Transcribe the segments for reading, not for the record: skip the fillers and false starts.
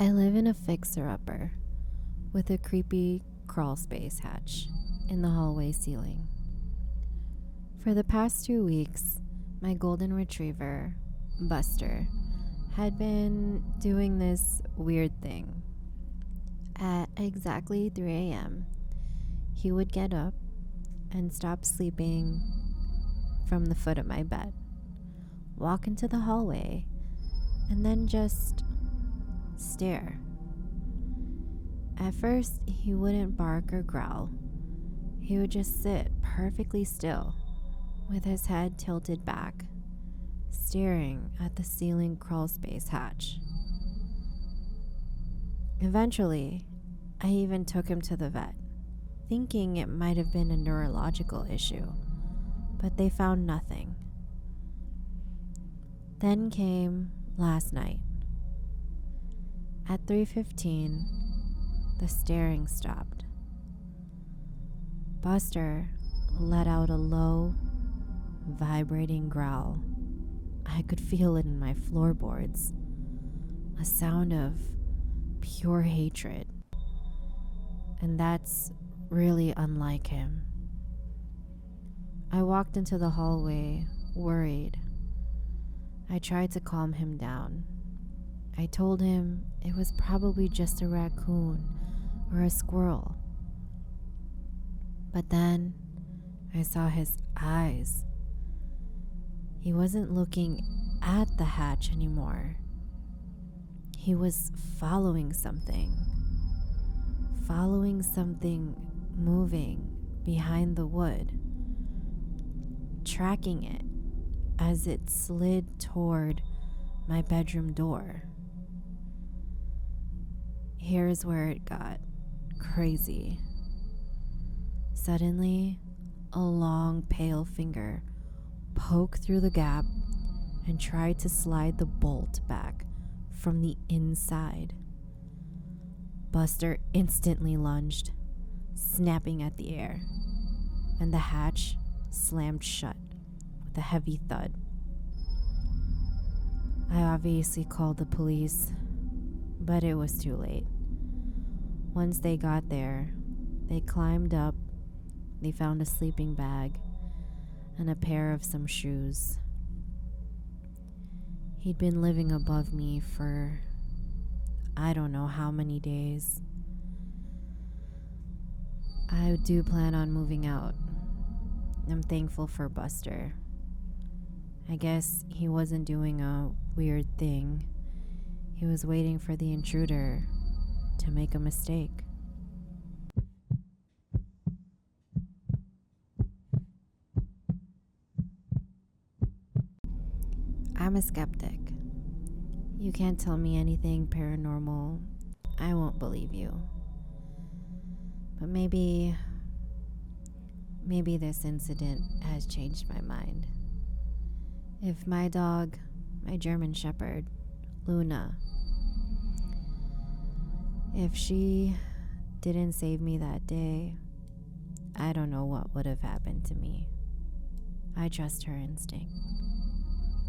I live in a fixer-upper with a creepy crawlspace hatch in the hallway ceiling. For the past 2 weeks, my golden retriever, Buster, had been doing this weird thing. At exactly 3 a.m., he would get up and stop sleeping from the foot of my bed, walk into the hallway, and then just stare. At first, he wouldn't bark or growl. He would just sit perfectly still, with his head tilted back, staring at the ceiling crawlspace hatch. Eventually, I even took him to the vet, thinking it might have been a neurological issue, but they found nothing. Then came last night. At 3:15, the staring stopped. Buster let out a low, vibrating growl. I could feel it in my floorboards. A sound of pure hatred. And that's really unlike him. I walked into the hallway, worried. I tried to calm him down. I told him it was probably just a raccoon or a squirrel. But then I saw his eyes. He wasn't looking at the hatch anymore. He was following something moving behind the wood, tracking it as it slid toward my bedroom door. Here's where it got crazy. Suddenly, a long, pale finger poked through the gap and tried to slide the bolt back from the inside. Buster instantly lunged, snapping at the air, and the hatch slammed shut with a heavy thud. I obviously called the police, but it was too late. Once they got there, they climbed up. They found a sleeping bag and a pair of some shoes. He'd been living above me for I don't know how many days. I do plan on moving out. I'm thankful for Buster. I guess he wasn't doing a weird thing. He was waiting for the intruder to make a mistake. I'm a skeptic. You can't tell me anything paranormal. I won't believe you. But maybe this incident has changed my mind. If my dog, my German Shepherd, Luna, if she didn't save me that day, I don't know what would have happened to me. I trust her instinct.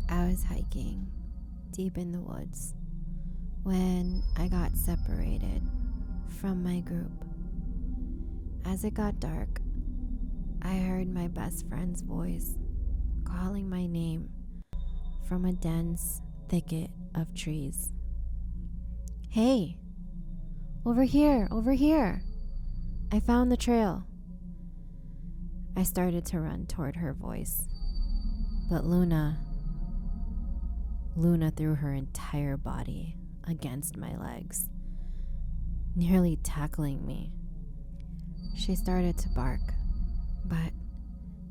I was hiking deep in the woods when I got separated from my group. As it got dark, I heard my best friend's voice calling my name from a dense thicket of trees. "Hey, over here, over here. I found the trail." I started to run toward her voice, but Luna threw her entire body against my legs, nearly tackling me. She started to bark, but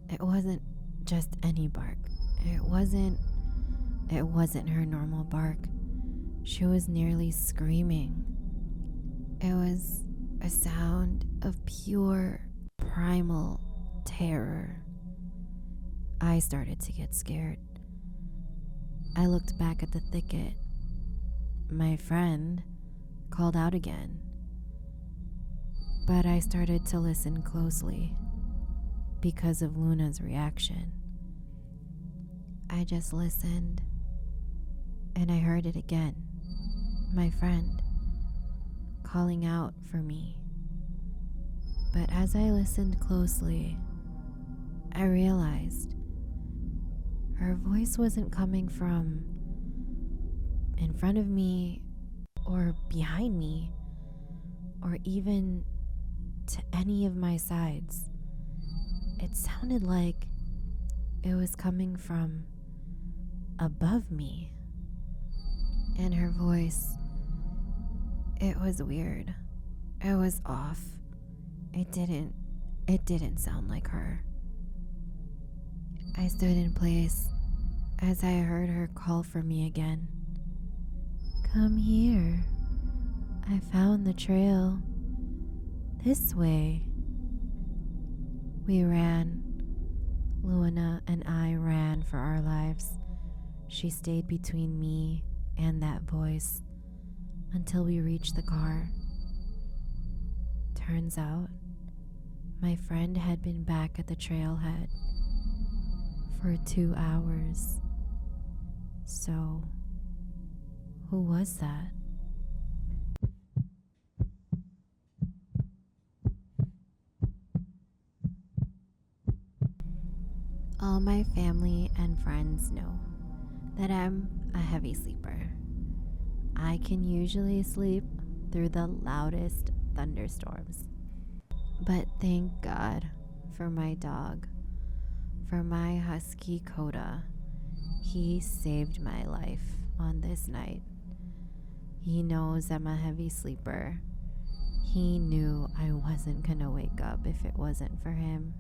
it wasn't just any bark. It wasn't her normal bark. She was nearly screaming. It was a sound of pure primal terror. I started to get scared. I looked back at the thicket. My friend called out again, but I started to listen closely because of Luna's reaction. I just listened, and I heard it again. My friend, calling out for me. But as I listened closely, I realized her voice wasn't coming from in front of me or behind me or even to any of my sides. It sounded like it was coming from above me. And her voice, it was weird. It was off. It didn't sound like her. I stood in place as I heard her call for me again. Come here. I found the trail. This way. We ran. Luana and I ran for our lives. She stayed between me and that voice until we reached the car. Turns out, my friend had been back at the trailhead for 2 hours. So, who was that? All my family and friends know that I'm a heavy sleeper. I can usually sleep through the loudest thunderstorms. But thank God for my dog, for my husky Coda. He saved my life on this night. He knows I'm a heavy sleeper. He knew I wasn't gonna wake up if it wasn't for him.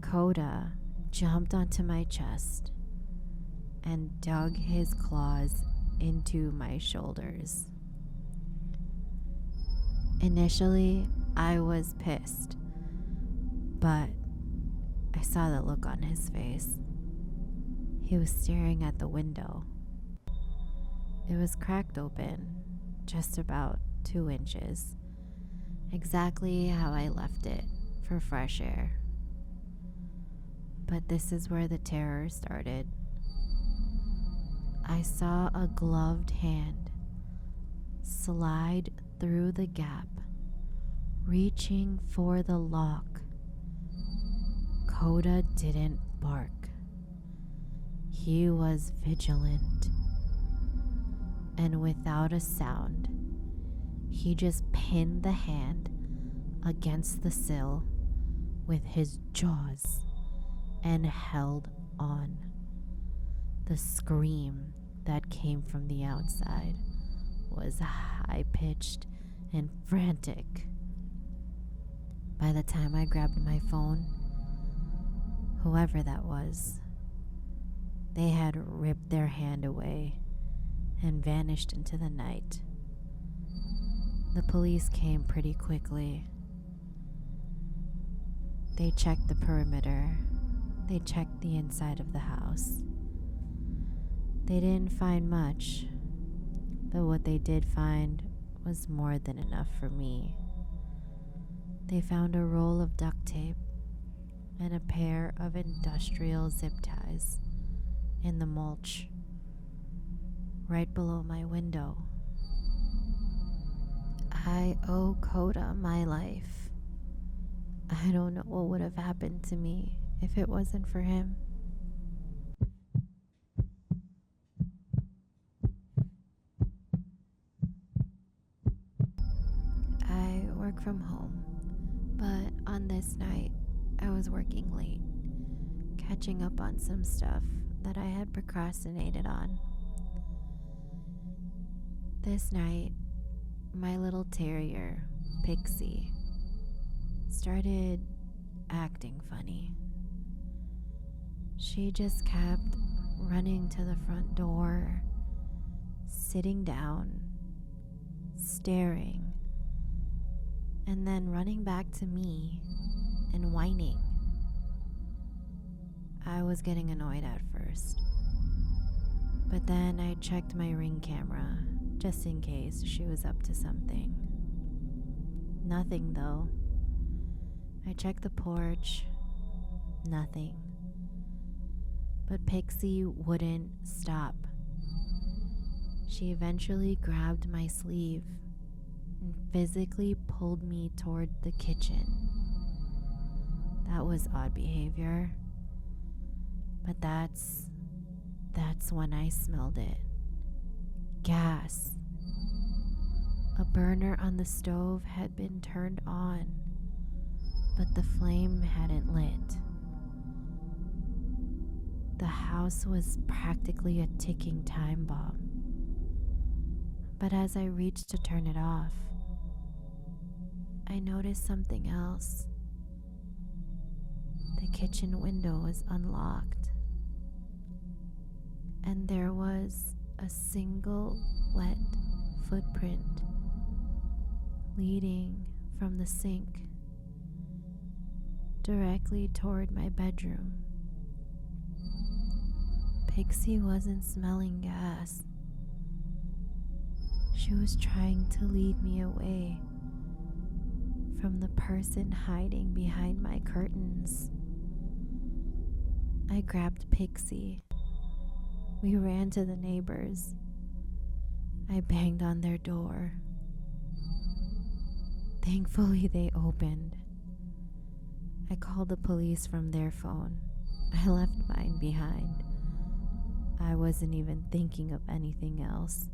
Coda jumped onto my chest and dug his claws into my shoulders. Initially, I was pissed, but I saw the look on his face. He was staring at the window. It was cracked open, just about 2 inches, exactly how I left it for fresh air. But this is where the terror started. I saw a gloved hand slide through the gap, reaching for the lock. Coda didn't bark. He was vigilant. And without a sound, he just pinned the hand against the sill with his jaws and held on. The scream that came from the outside was high-pitched and frantic. By the time I grabbed my phone, whoever that was, they had ripped their hand away and vanished into the night. The police came pretty quickly. They checked the perimeter. They checked the inside of the house. They didn't find much, but what they did find was more than enough for me. They found a roll of duct tape and a pair of industrial zip ties in the mulch right below my window. I owe Coda my life. I don't know what would have happened to me if it wasn't for him. I work from home, but on this night, I was working late, catching up on some stuff that I had procrastinated on. This night, my little terrier, Pixie, started acting funny. She just kept running to the front door, sitting down, staring, and then running back to me and whining. I was getting annoyed at first, but then I checked my Ring camera just in case she was up to something. Nothing though. I checked the porch. Nothing. But Pixie wouldn't stop. She eventually grabbed my sleeve and physically pulled me toward the kitchen. That was odd behavior, but that's when I smelled it. Gas. A burner on the stove had been turned on, but the flame hadn't lit. The house was practically a ticking time bomb. But as I reached to turn it off, I noticed something else. The kitchen window was unlocked, and there was a single wet footprint leading from the sink directly toward my bedroom. Pixie wasn't smelling gas. She was trying to lead me away from the person hiding behind my curtains. I grabbed Pixie. We ran to the neighbors. I banged on their door. Thankfully, they opened. I called the police from their phone. I left mine behind. I wasn't even thinking of anything else.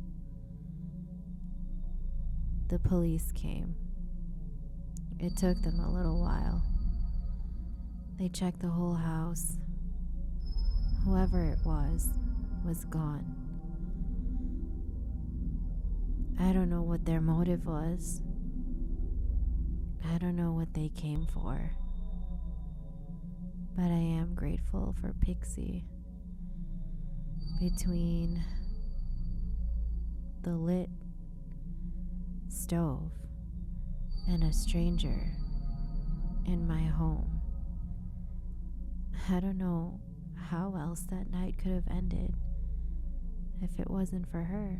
The police came. It took them a little while. They checked the whole house. Whoever it was gone. I don't know what their motive was. I don't know what they came for. But I am grateful for Pixie. Between the lit stove and a stranger in my home, I don't know how else that night could have ended if it wasn't for her.